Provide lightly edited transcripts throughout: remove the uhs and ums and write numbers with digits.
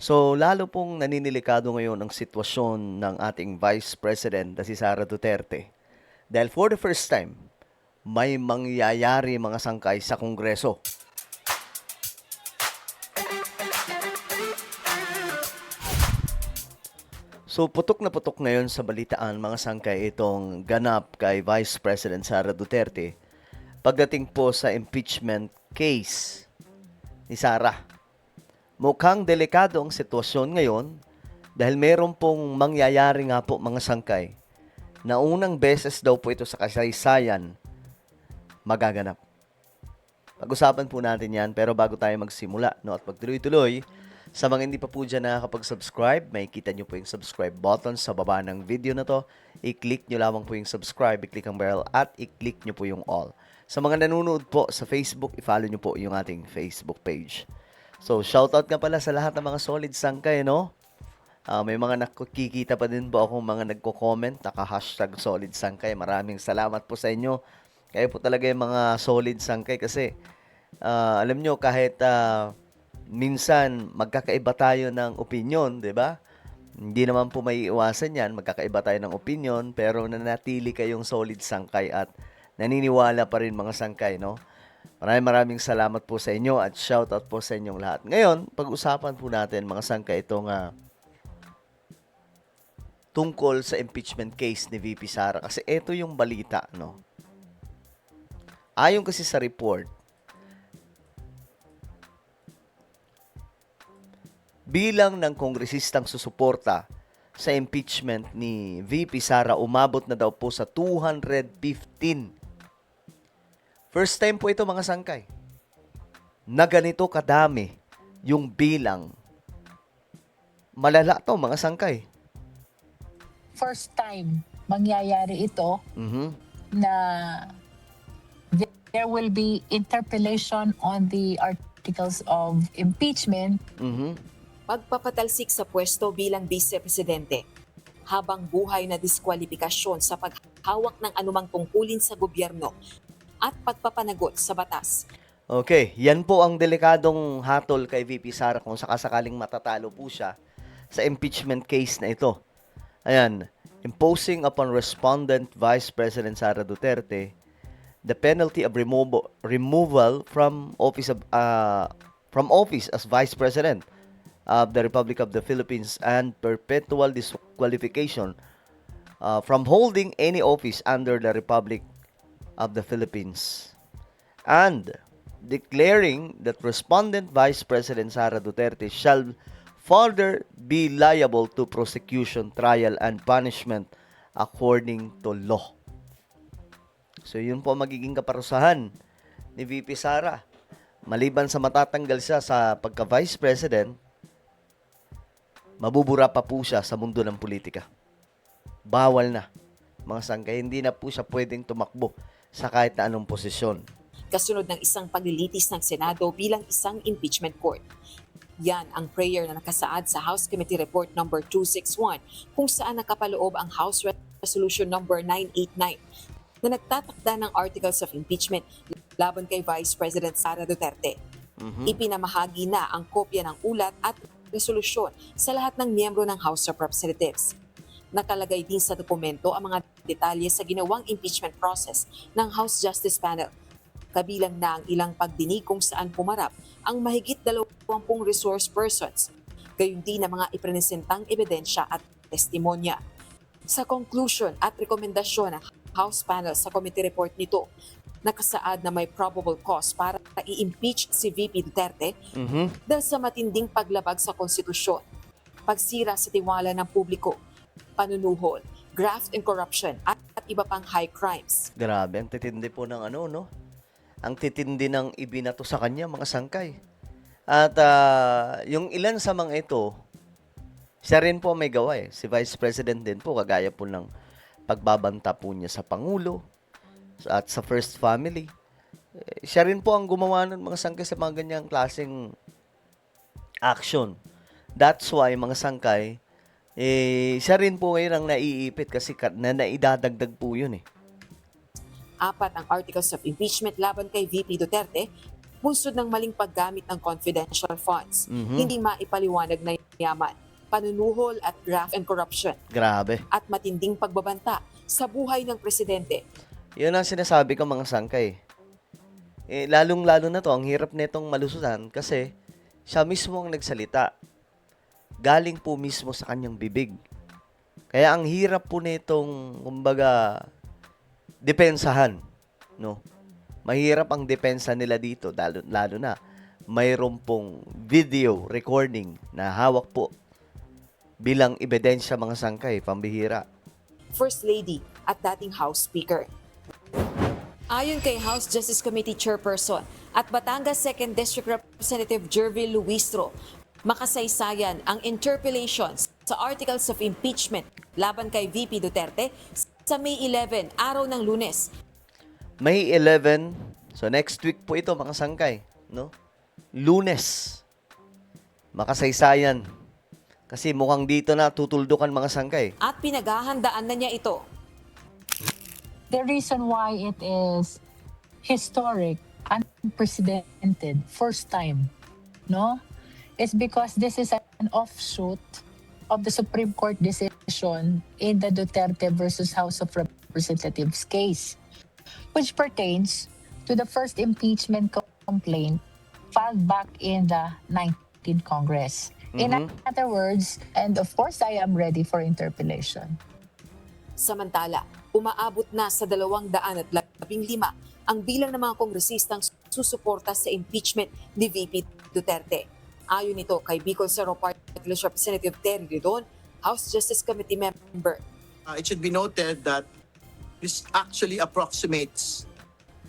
So, lalo pong naninilikado ngayon ang sitwasyon ng ating Vice President na si Sara Duterte. Dahil for the first time, may mangyayari mga sangkay sa Kongreso. So, putok na putok ngayon sa balitaan mga sangkay itong ganap kay Vice President Sara Duterte pagdating po sa impeachment case ni Sara. Mukhang delikado ang sitwasyon ngayon dahil meron pong mangyayari nga po mga sangkay na unang beses daw po ito sa kasaysayan magaganap. Pag-usapan po natin yan pero bago tayo magsimula at magtuloy-tuloy, sa mga hindi pa po dyan nakakapag-subscribe, may kita nyo po yung subscribe button sa baba ng video na to. I-click nyo lamang po yung subscribe, i-click ang bell at i-click nyo po yung all. Sa mga nanonood po sa Facebook, i-follow nyo po yung ating Facebook page. So, shoutout nga pala sa lahat ng mga solid sangkay, no? May mga nakikita pa din po akong mga nagko-comment, naka-hashtag solid sangkay. Maraming salamat po sa inyo. Kayo po talaga yung mga solid sangkay kasi alam nyo kahit minsan magkakaiba tayo ng opinion, 'di ba? Hindi naman po may iwasan 'yan, magkakaiba tayo ng opinion pero nanatili kayong solid sangkay at naniniwala pa rin mga sangkay, no? Maraming salamat po sa inyo at shoutout po sa inyong lahat. Ngayon, pag-usapan po natin mga sangkay itong tungkol sa impeachment case ni VP Sara kasi ito yung balita, no? Ayon kasi sa report, bilang ng kongresistang susuporta sa impeachment ni VP Sara umabot na daw po sa 215. First time po ito mga sangkay na ganito kadami yung bilang. Malala to mga sangkay. First time mangyayari ito Mhm. na there will be interpellation on the articles of impeachment. Mhm. Pagpapatalsik sa pwesto bilang vice-presidente, habang buhay na diskwalifikasyon sa paghawak ng anumang tungkulin sa gobyerno at pagpapanagot sa batas. Okay, yan po ang delikadong hatol kay VP Sara kung sakasakaling matatalo po siya sa impeachment case na ito. Ayan, imposing upon respondent Vice President Sara Duterte the penalty of removal from office as Vice President of the Republic of the Philippines and perpetual disqualification from holding any office under the Republic of the Philippines, and declaring that respondent Vice President Sara Duterte shall further be liable to prosecution, trial, and punishment according to law. So, yun po magiging kaparusahan ni VP Sara. Maliban sa matatanggal siya sa pagka-Vice President, mabubura pa po siya sa mundo ng politika. Bawal na. Mga sangkay, hindi na po siya pwedeng tumakbo sa kahit na anong posisyon. Kasunod ng isang paglilitis ng Senado bilang isang impeachment court. Yan ang prayer na nakasaad sa House Committee Report number 261 kung saan nakapaloob ang House Resolution number 989 na nagtatakda ng articles of impeachment laban kay Vice President Sara Duterte. Ipinamahagi na ang kopya ng ulat at resolusyon sa lahat ng miyembro ng House of Representatives. Nakalagay din sa dokumento ang mga detalye sa ginawang impeachment process ng House Justice Panel. Kabilang na ang ilang pagdinig kung saan pumarap ang mahigit 20 resource persons, gayon din ang mga ipresentang ebidensya at testimonya. Sa conclusion at rekomendasyon ng House Panel sa committee report nito, nakasaad na may probable cause para i-impeach si VP Duterte dahil sa matinding paglabag sa konstitusyon, pagsira sa tiwala ng publiko, panunuhol, graft and corruption at iba pang high crimes. Grabe, ang titindi po ng no? Ang titindi ng ibinato sa kanya, mga sangkay. At yung ilan sa mga ito, siya rin po may gawa eh. Si Vice President din po, kagaya po ng pagbabanta po niya sa Pangulo at sa First Family. Siya rin po ang gumawa ng mga sangkay sa mga ganyang klaseng action. That's why, mga sangkay, siya rin po ngayon ang naiipit kasi naidadagdag po yun eh. 4 ang articles of impeachment laban kay VP Duterte bunsod ng maling paggamit ng confidential funds, hindi maipaliwanag na yaman, panunuhol at graft and corruption, Grabe. at matinding pagbabanta sa buhay ng presidente. Yun ang sinasabi ko mga sangkay. Lalong-lalo na to, ang hirap netong malusutan kasi siya mismo ang nagsalita. Galing po mismo sa kanyang bibig. Kaya ang hirap po nitong, kumbaga, depensahan. No? Mahirap ang depensa nila dito, lalo na mayroon pong video recording na hawak po bilang ebidensya mga sangkay, pambihira. First Lady at dating House Speaker. Ayon kay House Justice Committee Chairperson at Batangas 2nd District Representative Jervil Luistro, makasaysayan ang interpellations sa articles of impeachment laban kay VP Duterte sa May 11, araw ng Lunes. May 11, so next week po ito mga sangkay, no? Lunes. Makasaysayan. Kasi mukhang dito na tutuldukan mga sangkay. At pinaghahandaan na niya ito. The reason why it is historic, unprecedented, first time, no, is because this is an offshoot of the Supreme Court decision in the Duterte versus House of Representatives case, which pertains to the first impeachment complaint filed back in the 19th Congress. In other words, and of course, I am ready for interpellation. Samantala, umaabot na sa 215 ang bilang ng mga kongresistang susuporta sa impeachment ni VP Duterte. Ayon nito kay Bicol Cerro Party List Representative Terry Ridon, House Justice Committee member. It should be noted that this actually approximates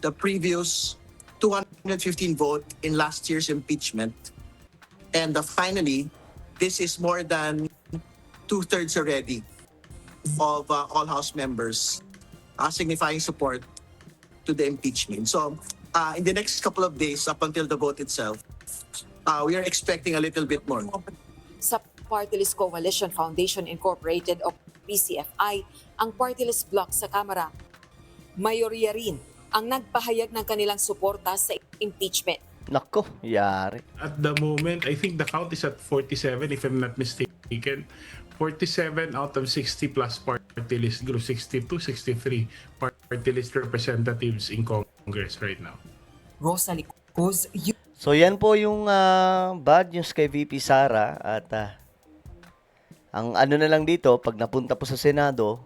the previous 215 vote in last year's impeachment. And finally, this is more than 2/3 already of all House members signifying support to the impeachment. So in the next couple of days up until the vote itself, we are expecting a little bit more. Sa Party List Coalition Foundation Incorporated o PCFI, ang party list block sa Kamara, mayorya rin ang nagpahayag ng kanilang suporta sa impeachment. Nako, yari. At the moment, I think the count is at 47 if I'm not mistaken. 47 out of 60 plus party list group, 62, 63 party list representatives in Congress right now. Rosalie Cruz, So yan po yung bad news kay VP Sara at ang ano na lang dito, pag napunta po sa Senado,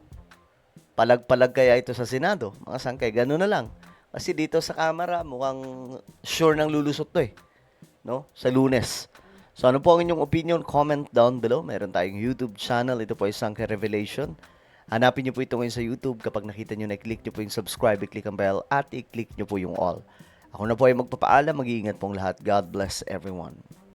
palag-palag kaya ito sa Senado. Mga sangkay, gano'n na lang. Kasi dito sa Kamara, mukhang sure nang lulusot to no? Sa Lunes. So ano po ang inyong opinion? Comment down below. Meron tayong YouTube channel. Ito po ay Sangkay Revelation. Hanapin niyo po ito ngayon sa YouTube. Kapag nakita niyo na, i-click niyo po yung subscribe, i-click ang bell, at i-click niyo po yung all. Ako na po ay magpapaalam. Mag-iingat pong lahat. God bless everyone.